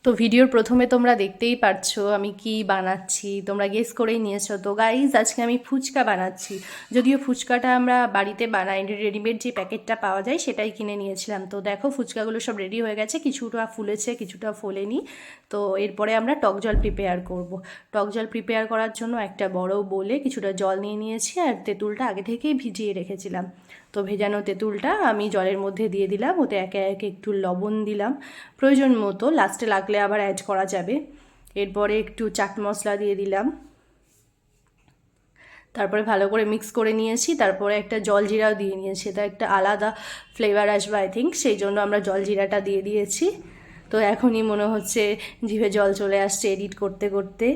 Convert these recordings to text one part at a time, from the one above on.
তো ভিডিওর প্রথমে তোমরা দেখতেই পারছো আমি কি বানাচ্ছি, তোমরা গেস করেই নিয়েছো। তো গাইজ, আজকে আমি ফুচকা বানাচ্ছি। যদিও ফুচকাটা আমরা বাড়িতে বানাই, রেডিমেড যে প্যাকেটটা পাওয়া যায় সেটাই কিনে নিয়েছিলাম। তো দেখো ফুচকাগুলো সব রেডি হয়ে গেছে, কিছুটা ফুলেছে কিছুটা ফোলেনি। তো এরপরে আমরা টক জল প্রিপেয়ার করব। টক জল প্রিপেয়ার করার জন্য একটা বড় বোলে কিছুটা জল নিয়ে নিয়েছি, আর তেঁতুলটা আগে থেকেই ভিজিয়ে রেখেছিলাম। তো ভেজানো তেঁতুলটা আমি জলের মধ্যে দিয়ে দিলাম, ওতে একে একে একটু লবণ দিলাম প্রয়োজন মতো, লাস্টে লাগলে আবার অ্যাড করা যাবে। এরপরে একটু চাট মশলা দিয়ে দিলাম, তারপরে ভালো করে মিক্স করে নিয়েছি। তারপরে একটা জলজিরাও দিয়ে নিয়েছি, এটা একটা আলাদা ফ্লেভার আসবে আই থিঙ্ক, সেই জন্য আমরা জলজিরাটা দিয়ে দিয়েছি। তো এখনই মনে হচ্ছে জিভে জল চলে আসছে এডিট করতে করতে।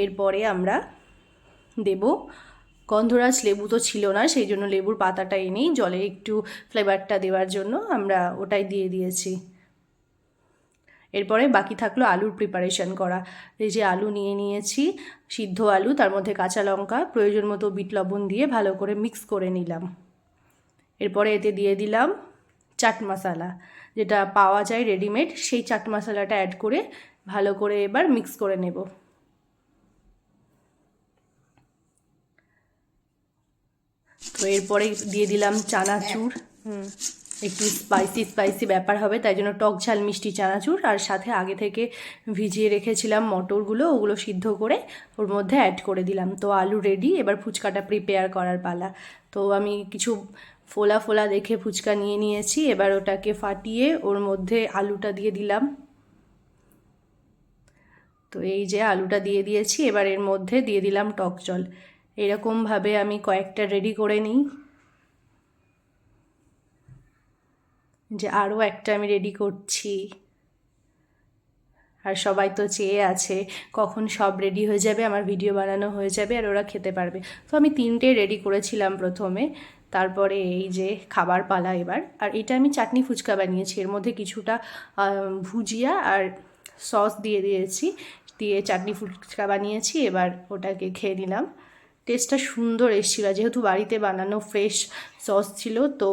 এরপরে আমরা দেব গন্ধরাজ লেবু, তো ছিল না সেই জন্য লেবুর পাতাটা এনেই জলে একটু ফ্লেভারটা দেওয়ার জন্য আমরা ওটাই দিয়ে দিয়েছি। এরপরে বাকি থাকলো আলুর প্রিপারেশন করা। এই যে আলু নিয়ে নিয়েছি, সিদ্ধ আলু, তার মধ্যে কাঁচা লঙ্কা, প্রয়োজন মতো বিট লবণ দিয়ে ভালো করে মিক্স করে নিলাম। এরপরে এতে দিয়ে দিলাম চাট মশলা, যেটা পাওয়া যায় রেডিমেড, সেই চাট মশলাটা অ্যাড করে ভালো করে এবার মিক্স করে নেব। তো এরপরে দিয়ে দিলাম চানাচুর, একটু স্পাইসি স্পাইসি ব্যাপার হবে, তাই জন্য টক ঝাল মিষ্টি চানাচুর, আর সাথে আগে থেকে ভিজিয়ে রেখেছিলাম মটরগুলো, ওগুলো সিদ্ধ করে ওর মধ্যে অ্যাড করে দিলাম। তো আলু রেডি, এবার ফুচকাটা প্রিপেয়ার করার পালা। তো আমি কিছু ফোলা ফোলা দেখে ফুচকা নিয়ে নিয়েছি, এবার ওটাকে ফাটিয়ে ওর মধ্যে আলুটা দিয়ে দিলাম। তো এই যে আলুটা দিয়ে দিয়েছি, এবার এর মধ্যে দিয়ে দিলাম টক জল। এরকমভাবে আমি কয়েকটা রেডি করে নিই। যে আরও একটা আমি রেডি করছি, আর সবাই তো চেয়ে আছে কখন সব রেডি হয়ে যাবে, আমার ভিডিও বানানো হয়ে যাবে আর ওরা খেতে পারবে। তো আমি 3টে রেডি করেছিলাম প্রথমে, তারপরে এই যে খাবার পালা এবার। আর এটা আমি চাটনি ফুচকা বানিয়েছি, এর মধ্যে কিছুটা ভুজিয়া আর সস দিয়ে দিয়েছি, দিয়ে চাটনি ফুচকা বানিয়েছি। এবার ওটাকে খেয়ে নিলাম, টেস্টটা সুন্দর এসেছিলো, যেহেতু বাড়িতে বানানো ফ্রেশ সস ছিল, তো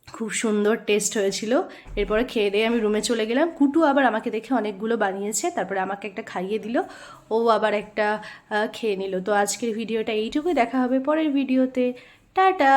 খুব সুন্দর টেস্ট হয়েছিল। এরপরে খেয়ে দিয়ে আমি রুমে চলে গেলাম। কুটু আবার আমাকে দেখে অনেকগুলো বানিয়েছে, তারপরে আমাকে একটা খাইয়ে দিল, ও আবার একটা খেয়ে নিল। তো আজকের ভিডিওটা এইটুকুই, দেখা হবে পরের ভিডিওতে। টাটা।